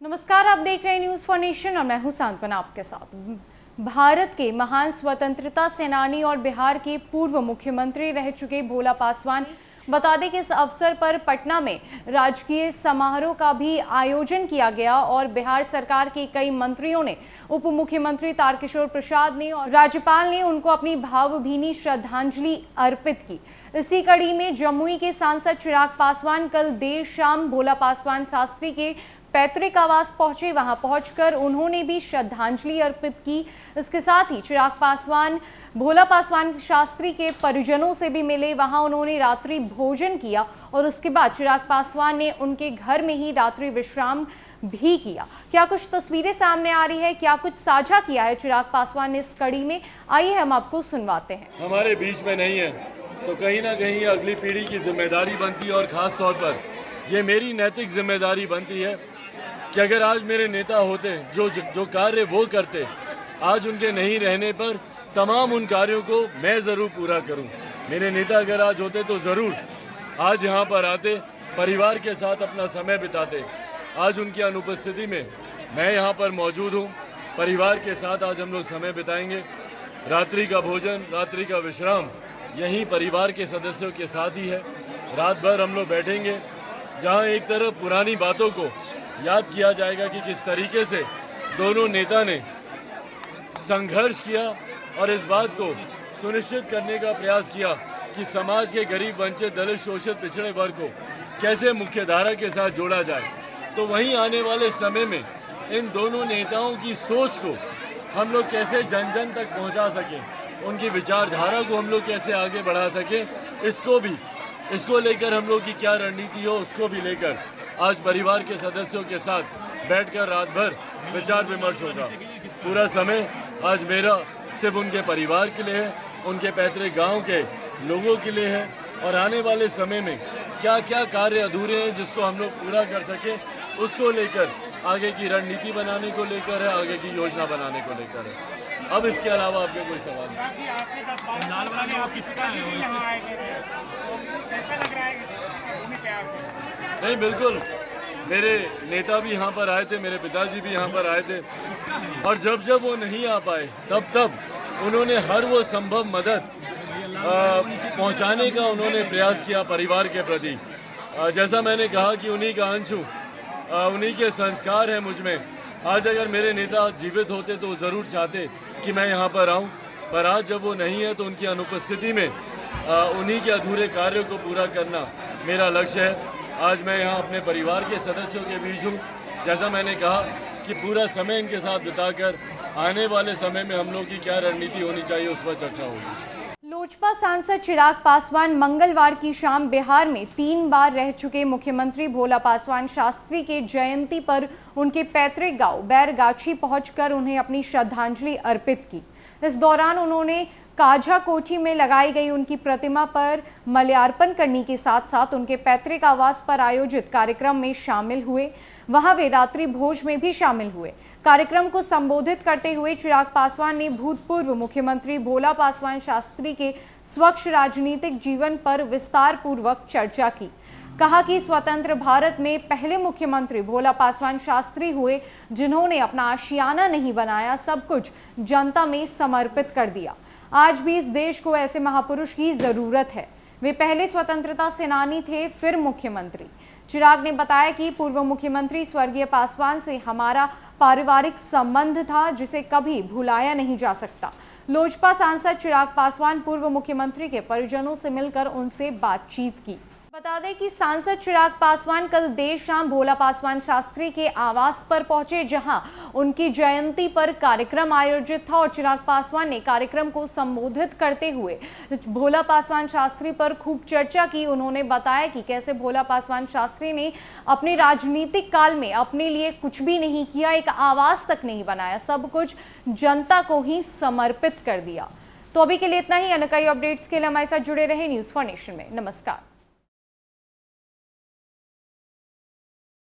नमस्कार, आप देख रहे हैं न्यूज़ फॉर नेशन और मैं हूं सांत्वना आपके साथ। भारत के महान स्वतंत्रता सेनानी और बिहार के पूर्व मुख्यमंत्री रह चुके भोला पासवान, बता दें कि इस अवसर पर पटना में राजकीय समारोह का भी आयोजन किया गया और बिहार सरकार के कई मंत्रियों ने, उप मुख्यमंत्री तारकिशोर प्रसाद ने और राज्यपाल ने उनको अपनी भावभीनी श्रद्धांजलि अर्पित की। इसी कड़ी में जमुई के सांसद चिराग पासवान कल देर शाम भोला पासवान शास्त्री के पैतृक आवास पहुंचे। वहां पहुंचकर उन्होंने भी श्रद्धांजलि अर्पित की। इसके साथ ही चिराग पासवान भोला पासवान शास्त्री के परिजनों से भी मिले। वहां उन्होंने रात्रि भोजन किया और उसके बाद चिराग पासवान ने उनके घर में ही रात्रि विश्राम भी किया। क्या कुछ तस्वीरें सामने आ रही है, क्या कुछ साझा किया है चिराग पासवान ने इस कड़ी में, आइए हम आपको सुनवाते हैं। हमारे बीच में नहीं है तो कहीं ना कहीं अगली पीढ़ी की जिम्मेदारी बनती है और ख़ास तौर पर ये मेरी नैतिक जिम्मेदारी बनती है कि अगर आज मेरे नेता होते जो कार्य वो करते, आज उनके नहीं रहने पर तमाम उन कार्यों को मैं ज़रूर पूरा करूं। मेरे नेता अगर आज होते तो ज़रूर आज यहाँ पर आते, परिवार के साथ अपना समय बिताते। आज उनकी अनुपस्थिति में मैं यहाँ पर मौजूद हूँ, परिवार के साथ आज हम लोग समय बिताएंगे। रात्रि का भोजन, रात्रि का विश्राम यहीं परिवार के सदस्यों के साथ ही है। रात भर हम लोग बैठेंगे, जहाँ एक तरफ पुरानी बातों को याद किया जाएगा कि किस तरीके से दोनों नेता ने संघर्ष किया और इस बात को सुनिश्चित करने का प्रयास किया कि समाज के गरीब, वंचित, दलित, शोषित, पिछड़े वर्ग को कैसे मुख्यधारा के साथ जोड़ा जाए। तो वहीं आने वाले समय में इन दोनों नेताओं की सोच को हम लोग कैसे जन जन तक पहुंचा सकें, उनकी विचारधारा को हम लोग कैसे आगे बढ़ा सकें, इसको लेकर हम लोग की क्या रणनीति हो, उसको भी लेकर आज परिवार के सदस्यों के साथ बैठकर रात भर विचार विमर्श होगा। पूरा समय आज मेरा सिर्फ उनके परिवार के लिए है, उनके पैतृक गांव के लोगों के लिए है और आने वाले समय में क्या क्या कार्य अधूरे हैं जिसको हम लोग पूरा कर सकें, उसको लेकर आगे की रणनीति बनाने को लेकर है, आगे की योजना बनाने को लेकर है। अब इसके अलावा आपके कोई सवाल नहीं? बिल्कुल, मेरे नेता भी यहाँ पर आए थे, मेरे पिताजी भी यहाँ पर आए थे और जब वो नहीं आ पाए तब उन्होंने हर वो संभव मदद पहुँचाने का उन्होंने प्रयास किया परिवार के प्रति। जैसा मैंने कहा कि उन्हीं का अंश हूँ, उन्हीं के संस्कार हैं मुझ में। आज अगर मेरे नेता जीवित होते तो ज़रूर चाहते कि मैं यहाँ पर आऊँ, पर आज जब वो नहीं है तो उनकी अनुपस्थिति में उन्हीं के अधूरे कार्यों को पूरा करना मेरा लक्ष्य है। आज मैं यहाँ अपने परिवार के सदस्यों के बीच हूँ। जैसा मैंने कहा कि पूरा समय इनके साथ बिताकर आने वाले समय में हम लोग की क्या रणनीति होनी चाहिए उस पर चर्चा होगी। लोजपा सांसद चिराग पासवान मंगलवार की शाम बिहार में 3 बार रह चुके मुख्यमंत्री भोला पासवान शास्त्री के जयंती पर उनके पैतृक गांव बैरगाछी पहुंचकर उन्हें अपनी श्रद्धांजलि अर्पित की। इस दौरान उन्होंने काझा कोठी में लगाई गई उनकी प्रतिमा पर माल्यार्पण करने के साथ साथ उनके पैतृक आवास पर आयोजित कार्यक्रम में शामिल हुए। वहां वे रात्रि भोज में भी शामिल हुए। कार्यक्रम को संबोधित करते हुए चिराग पासवान ने भूतपूर्व मुख्यमंत्री भोला पासवान शास्त्री के स्वच्छ राजनीतिक जीवन पर विस्तार पूर्वक चर्चा की। कहा कि स्वतंत्र भारत में पहले मुख्यमंत्री भोला पासवान शास्त्री हुए जिन्होंने अपना आशियाना नहीं बनाया, सब कुछ जनता में समर्पित कर दिया। आज भी इस देश को ऐसे महापुरुष की जरूरत है। वे पहले स्वतंत्रता सेनानी थे, फिर मुख्यमंत्री। चिराग ने बताया कि पूर्व मुख्यमंत्री स्वर्गीय पासवान से हमारा पारिवारिक संबंध था जिसे कभी भुलाया नहीं जा सकता। लोजपा सांसद चिराग पासवान पूर्व मुख्यमंत्री के परिजनों से मिलकर उनसे बातचीत की। बता दें कि सांसद चिराग पासवान कल देर शाम भोला पासवान शास्त्री के आवास पर पहुंचे, जहां उनकी जयंती पर कार्यक्रम आयोजित था और चिराग पासवान ने कार्यक्रम को संबोधित करते हुए भोला पासवान शास्त्री पर खूब चर्चा की। उन्होंने बताया कि कैसे भोला पासवान शास्त्री ने अपने राजनीतिक काल में अपने लिए कुछ भी नहीं किया, एक आवास तक नहीं बनाया, सब कुछ जनता को ही समर्पित कर दिया। तो अभी के लिए इतना ही। अन्य कई अपडेट्स के लिए हमारे साथ जुड़े रहे न्यूज़ फॉर नेशन में। नमस्कार।